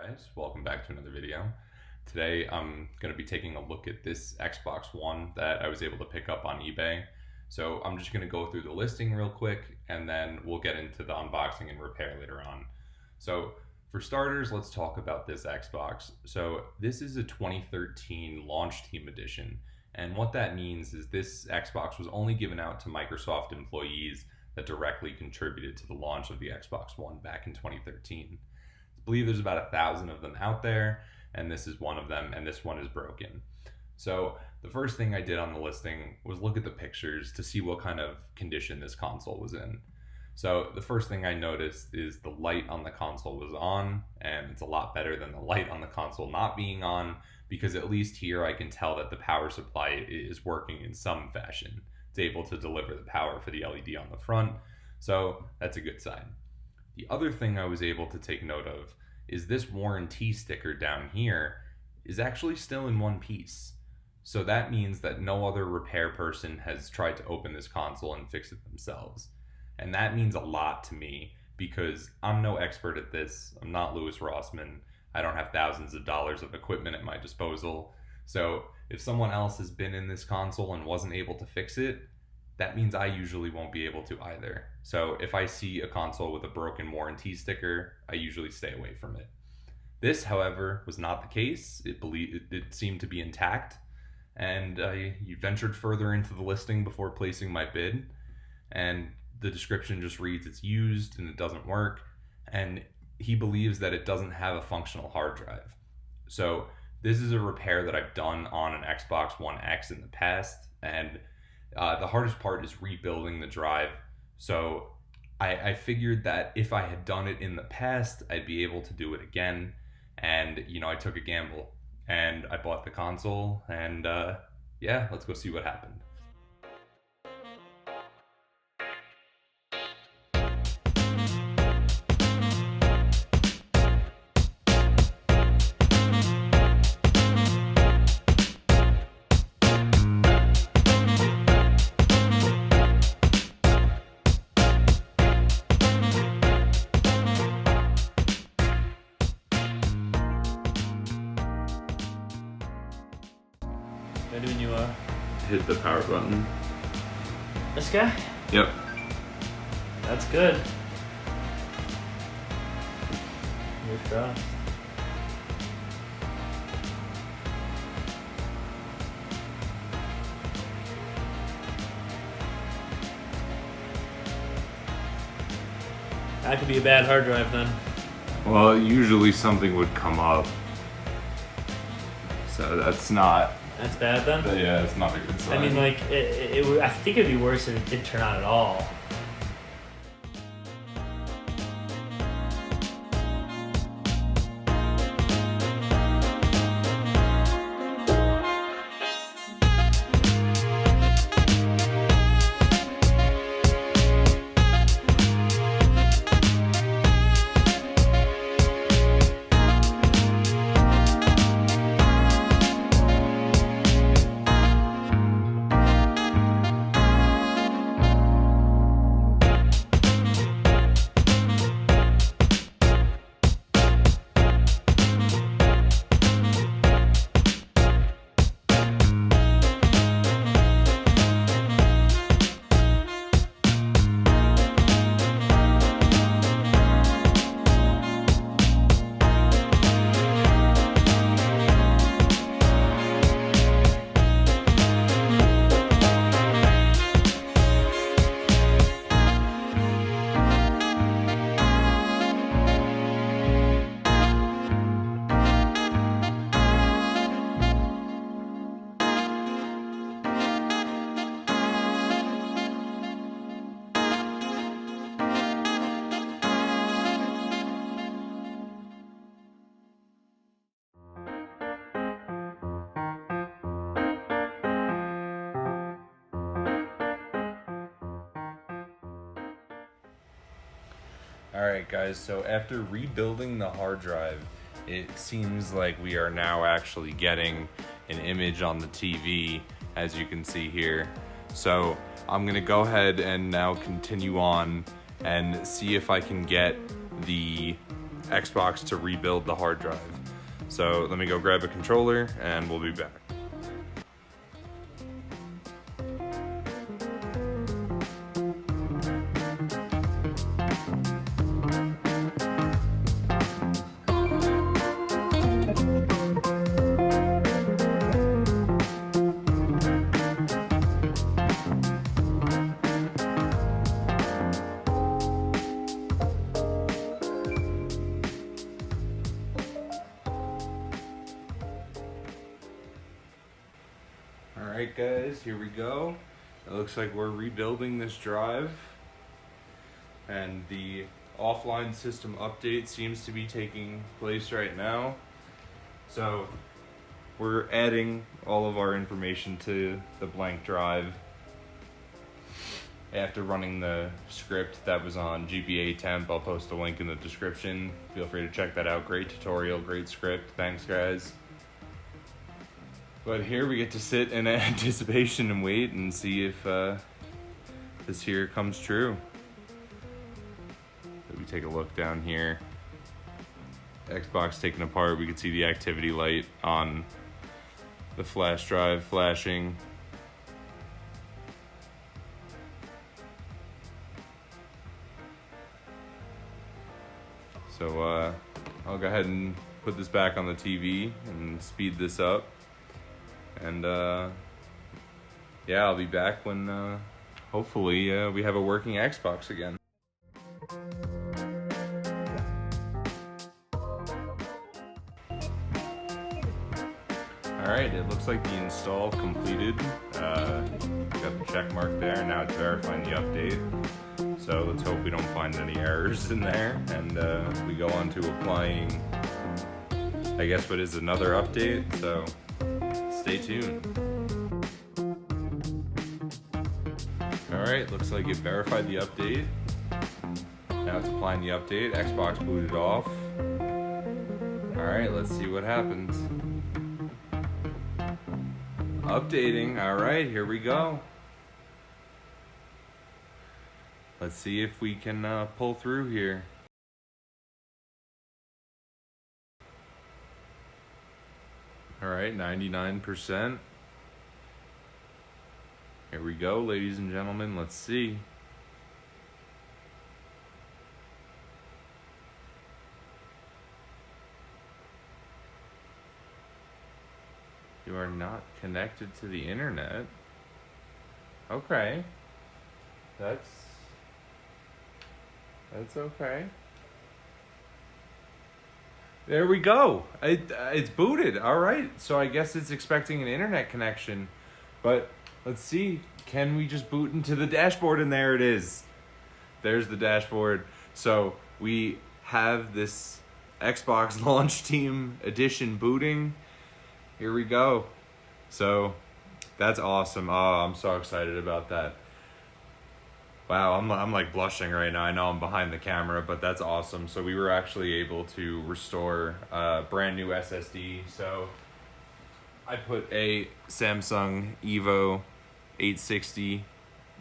guys, welcome back to another video. Today I'm going to be taking a look at this Xbox One that I was able to pick up on eBay. So I'm just going to go through the listing real quick and then we'll get into the unboxing and repair later on. So for starters, let's talk about this Xbox. So this is a 2013 Launch Team Edition, and what that means is this Xbox was only given out to Microsoft employees that directly contributed to the launch of the Xbox One back in 2013. I believe there's about 1,000 of them out there, and this is one of them, and this one is broken. So the first thing I did on the listing was look at the pictures to see what kind of condition this console was in. So the first thing I noticed is the light on the console was on, and it's a lot better than the light on the console not being on, because at least here I can tell that the power supply is working in some fashion. It's able to deliver the power for the LED on the front, so that's a good sign. The other thing I was able to take note of is this warranty sticker down here is actually still in one piece. So that means that no other repair person has tried to open this console and fix it themselves. And that means a lot to me because I'm no expert at this. I'm not Louis Rossman. I don't have thousands of dollars of equipment at my disposal. So if someone else has been in this console and wasn't able to fix it, that means I usually won't be able to either. So if I see a console with a broken warranty sticker, I usually stay away from it. This, however, was not the case. It seemed to be intact, and I ventured further into the listing before placing my bid, and the description just reads it's used and it doesn't work, and he believes that it doesn't have a functional hard drive. So this is a repair that I've done on an Xbox One X in the past, and the hardest part is rebuilding the drive. So I figured that if I had done it in the past, I'd be able to do it again. And, I took a gamble and I bought the console, and yeah, let's go see what happened. What do you Hit the power button. This guy? Yep. That's good. Fingers crossed. That could be a bad hard drive then. Well, usually something would come up. So that's not... That's bad then? Yeah, it's not a good sign. I mean, like, I think it'd be worse if it didn't turn on at all. Alright guys, so after rebuilding the hard drive, it seems like we are now actually getting an image on the TV, as you can see here. So I'm gonna go ahead and now continue on and see if I can get the Xbox to rebuild the hard drive. So let me go grab a controller and we'll be back. Alright guys, here we go. It looks like we're rebuilding this drive, and the offline system update seems to be taking place right now. So we're adding all of our information to the blank drive after running the script that was on GBA temp. I'll post a link in the description. Feel free to check that out. Great tutorial, great script. Thanks guys. But here we get to sit in anticipation and wait and see if this here comes true. So we take a look down here. Xbox taken apart. We can see the activity light on the flash drive flashing. So I'll go ahead and put this back on the TV and speed this up. And yeah, I'll be back when hopefully we have a working Xbox again. Alright, it looks like the install completed. Got the check mark there. Now it's verifying the update. So let's hope we don't find any errors in there. And we go on to applying, I guess, what is another update. So stay tuned. Alright, looks like it verified the update. Now it's applying the update. Xbox booted off. Alright, let's see what happens. Updating. Alright, here we go. Let's see if we can pull through here. Alright, 99%. Here we go, ladies and gentlemen. Let's see. You are not connected to the internet. Okay. That's okay. There we go. It's booted. All right. So I guess it's expecting an internet connection. But let's see. Can we just boot into the dashboard? And there it is. There's the dashboard. So we have this Xbox Launch Team Edition booting. Here we go. So that's awesome. Oh, I'm so excited about that. Wow, I'm like blushing right now. I know I'm behind the camera, but that's awesome. So we were actually able to restore a brand new SSD. So I put a Samsung Evo 860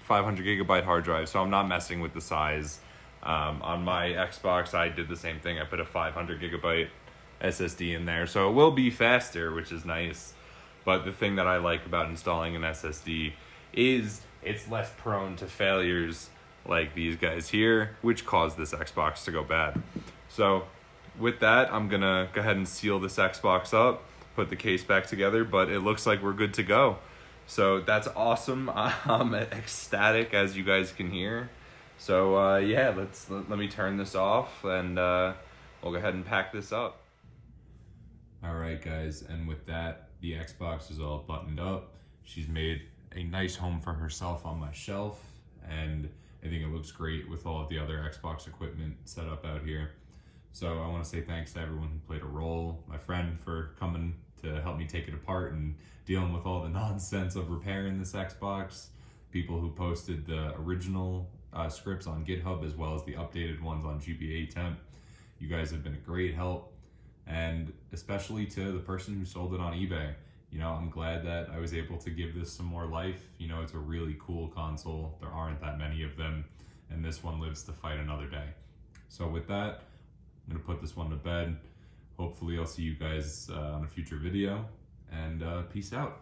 500 gigabyte hard drive. So I'm not messing with the size. On my Xbox, I did the same thing. I put a 500 gigabyte SSD in there. So it will be faster, which is nice. But the thing that I like about installing an SSD is it's less prone to failures like these guys here, which caused this Xbox to go bad. So with that, I'm gonna go ahead and seal this Xbox up, put the case back together, but it looks like we're good to go. So that's awesome. I'm ecstatic, as you guys can hear. So yeah, let me turn this off and we'll go ahead and pack this up. All right, guys, and with that, the Xbox is all buttoned up. She's made a nice home for herself on my shelf, and I think it looks great with all of the other Xbox equipment set up out here. So I want to say thanks to everyone who played a role, my friend for coming to help me take it apart and dealing with all the nonsense of repairing this Xbox, people who posted the original scripts on GitHub as well as the updated ones on GBA temp. You guys have been a great help, and especially to the person who sold it on eBay. You know, I'm glad that I was able to give this some more life. You know, it's a really cool console. There aren't that many of them, and this one lives to fight another day. So with that, I'm going to put this one to bed. Hopefully I'll see you guys on a future video, and peace out.